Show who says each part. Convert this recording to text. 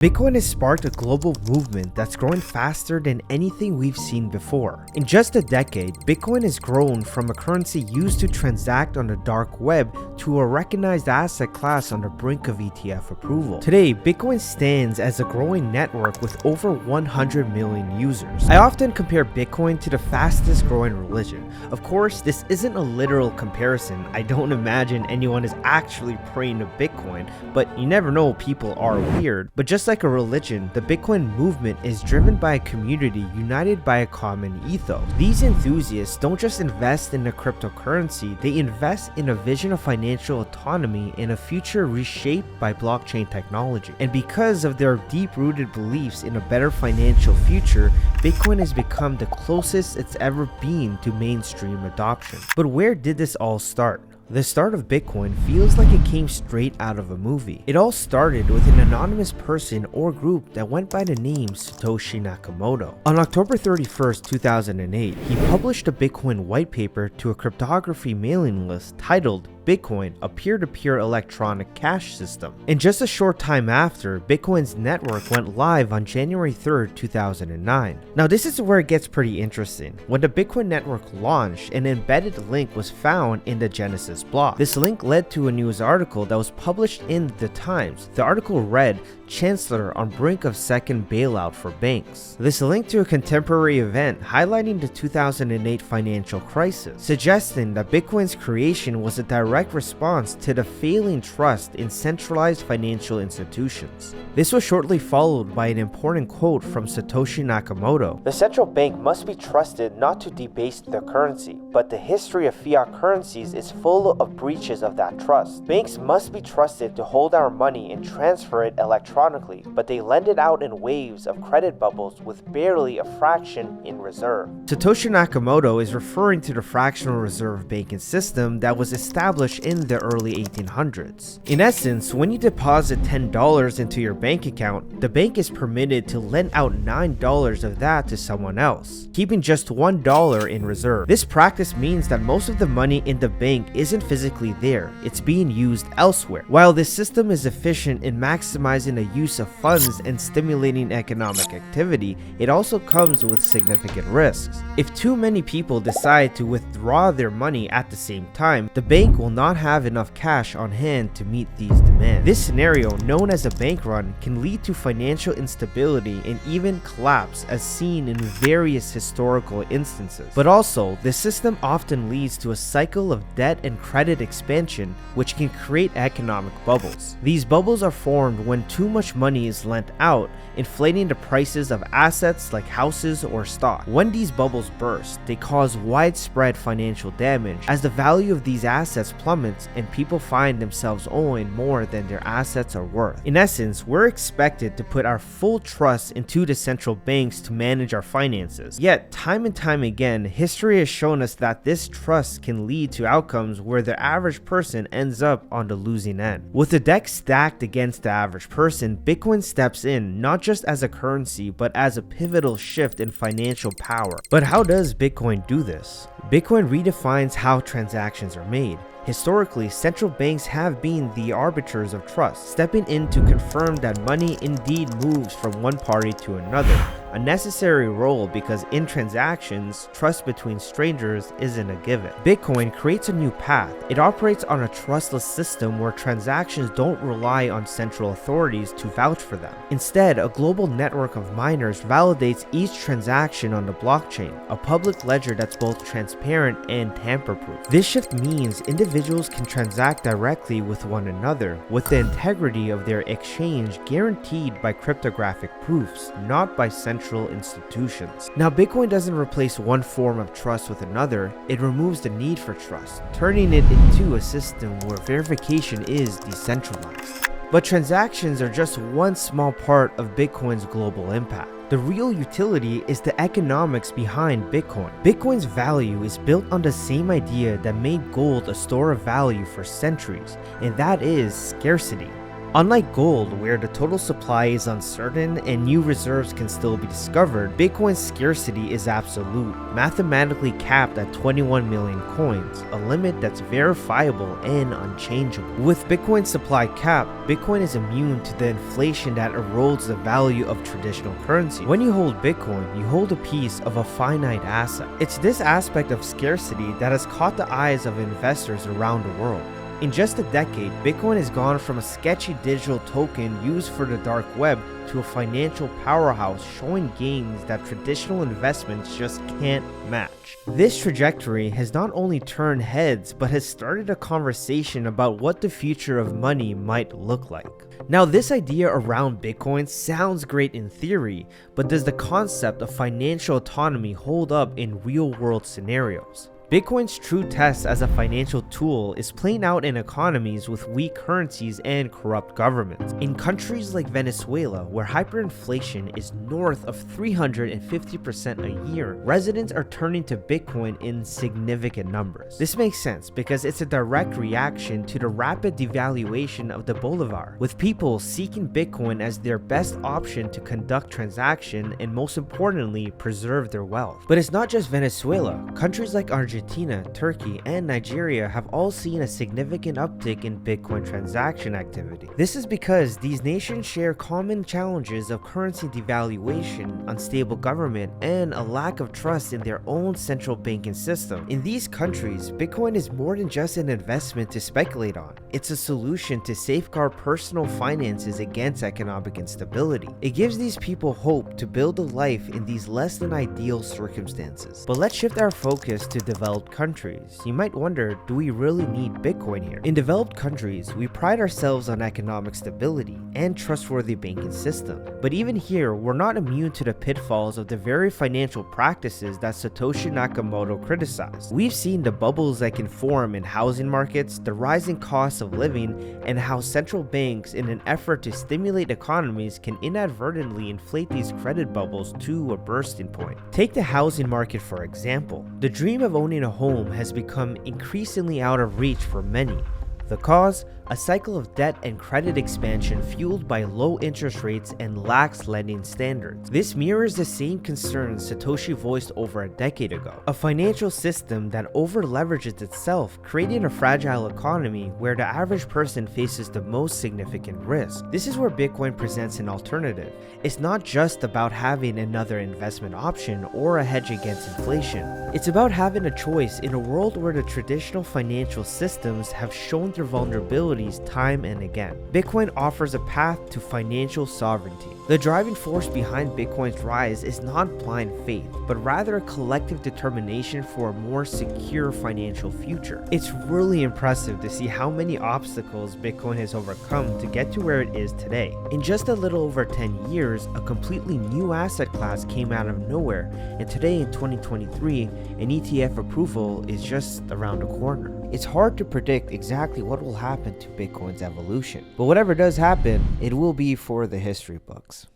Speaker 1: Bitcoin has sparked a global movement that's growing faster than anything we've seen before. In just a decade, Bitcoin has grown from a currency used to transact on the dark web to a recognized asset class on the brink of ETF approval. Today, Bitcoin stands as a growing network with over 100 million users. I often compare Bitcoin to the fastest growing religion. Of course, this isn't a literal comparison. I don't imagine anyone is actually praying to Bitcoin, but you never know, people are weird. But just like a religion, the Bitcoin movement is driven by a community united by a common ethos. These enthusiasts don't just invest in a cryptocurrency, they invest in a vision of financial autonomy in a future reshaped by blockchain technology. And because of their deep-rooted beliefs in a better financial future, Bitcoin has become the closest it's ever been to mainstream adoption. But where did this all start? The start of Bitcoin feels like it came straight out of a movie. It all started with an anonymous person or group that went by the name Satoshi Nakamoto. On October 31st, 2008, he published a Bitcoin white paper to a cryptography mailing list titled Bitcoin, a peer-to-peer electronic cash system. And just a short time after, Bitcoin's network went live on January 3rd, 2009. Now this is where it gets pretty interesting. When the Bitcoin network launched, an embedded link was found in the Genesis block. This link led to a news article that was published in The Times. The article read, "Chancellor on brink of second bailout for banks." This linked to a contemporary event highlighting the 2008 financial crisis, suggesting that Bitcoin's creation was a direct response to the failing trust in centralized financial institutions. This was shortly followed by an important quote from Satoshi Nakamoto. "The central bank must be trusted not to debase the currency, but the history of fiat currencies is full of breaches of that trust. Banks must be trusted to hold our money and transfer it electronically, but they lend it out in waves of credit bubbles with barely a fraction in reserve." Satoshi Nakamoto is referring to the fractional reserve banking system that was established in the early 1800s. In essence, when you deposit $10 into your bank account, the bank is permitted to lend out $9 of that to someone else, keeping just $1 in reserve. This practice means that most of the money in the bank isn't physically there, it's being used elsewhere. While this system is efficient in maximizing the use of funds and stimulating economic activity, it also comes with significant risks. If too many people decide to withdraw their money at the same time, the bank will not have enough cash on hand to meet these demands. This scenario, known as a bank run, can lead to financial instability and even collapse, as seen in various historical instances. But also, the system often leads to a cycle of debt and credit expansion, which can create economic bubbles. These bubbles are formed when too much money is lent out, inflating the prices of assets like houses or stock. When these bubbles burst, they cause widespread financial damage, as the value of these assets plummets and people find themselves owing more than their assets are worth. In essence, we're expected to put our full trust into the central banks to manage our finances. Yet, time and time again, history has shown us that this trust can lead to outcomes where the average person ends up on the losing end. With the deck stacked against the average person, Bitcoin steps in not just as a currency, but as a pivotal shift in financial power. But how does Bitcoin do this? Bitcoin redefines how transactions are made. Historically, central banks have been the arbiters of trust, stepping in to confirm that money indeed moves from one party to another, a necessary role because in transactions, trust between strangers isn't a given. Bitcoin creates a new path. It operates on a trustless system where transactions don't rely on central authorities to vouch for them. Instead, a global network of miners validates each transaction on the blockchain, a public ledger that's both transparent and tamper-proof. This shift means individuals can transact directly with one another, with the integrity of their exchange guaranteed by cryptographic proofs, not by central institutions. Now, Bitcoin doesn't replace one form of trust with another, it removes the need for trust, turning it into a system where verification is decentralized. But transactions are just one small part of Bitcoin's global impact. The real utility is the economics behind Bitcoin. Bitcoin's value is built on the same idea that made gold a store of value for centuries, and that is scarcity. Unlike gold, where the total supply is uncertain and new reserves can still be discovered, Bitcoin's scarcity is absolute, mathematically capped at 21 million coins, a limit that's verifiable and unchangeable. With Bitcoin's supply capped, Bitcoin is immune to the inflation that erodes the value of traditional currency. When you hold Bitcoin, you hold a piece of a finite asset. It's this aspect of scarcity that has caught the eyes of investors around the world. In just a decade, Bitcoin has gone from a sketchy digital token used for the dark web to a financial powerhouse showing gains that traditional investments just can't match. This trajectory has not only turned heads, but has started a conversation about what the future of money might look like. Now, this idea around Bitcoin sounds great in theory, but does the concept of financial autonomy hold up in real-world scenarios? Bitcoin's true test as a financial tool is playing out in economies with weak currencies and corrupt governments. In countries like Venezuela, where hyperinflation is north of 350% a year, residents are turning to Bitcoin in significant numbers. This makes sense because it's a direct reaction to the rapid devaluation of the bolivar, with people seeking Bitcoin as their best option to conduct transactions and, most importantly, preserve their wealth. But it's not just Venezuela. Countries like Argentina, Turkey, and Nigeria have all seen a significant uptick in Bitcoin transaction activity. This is because these nations share common challenges of currency devaluation, unstable government, and a lack of trust in their own central banking system. In these countries, Bitcoin is more than just an investment to speculate on. It's a solution to safeguard personal finances against economic instability. It gives these people hope to build a life in these less than ideal circumstances. But let's shift our focus to developed countries. You might wonder, do we really need Bitcoin here? In developed countries, we pride ourselves on economic stability and trustworthy banking system. But even here, we're not immune to the pitfalls of the very financial practices that Satoshi Nakamoto criticized. We've seen the bubbles that can form in housing markets, the rising costs of living, and how central banks, in an effort to stimulate economies, can inadvertently inflate these credit bubbles to a bursting point. Take the housing market for example. The dream of owning a home has become increasingly out of reach for many. The cause? A cycle of debt and credit expansion fueled by low interest rates and lax lending standards. This mirrors the same concerns Satoshi voiced over a decade ago. A financial system that over-leverages itself, creating a fragile economy where the average person faces the most significant risk. This is where Bitcoin presents an alternative. It's not just about having another investment option or a hedge against inflation. It's about having a choice in a world where the traditional financial systems have shown their vulnerabilities time and again. Bitcoin offers a path to financial sovereignty. The driving force behind Bitcoin's rise is not blind faith, but rather a collective determination for a more secure financial future. It's really impressive to see how many obstacles Bitcoin has overcome to get to where it is today. In just a little over 10 years, a completely new asset class came out of nowhere, and today in 2023, an ETF approval is just around the corner. It's hard to predict exactly what will happen to Bitcoin's evolution, but whatever does happen, it will be for the history books.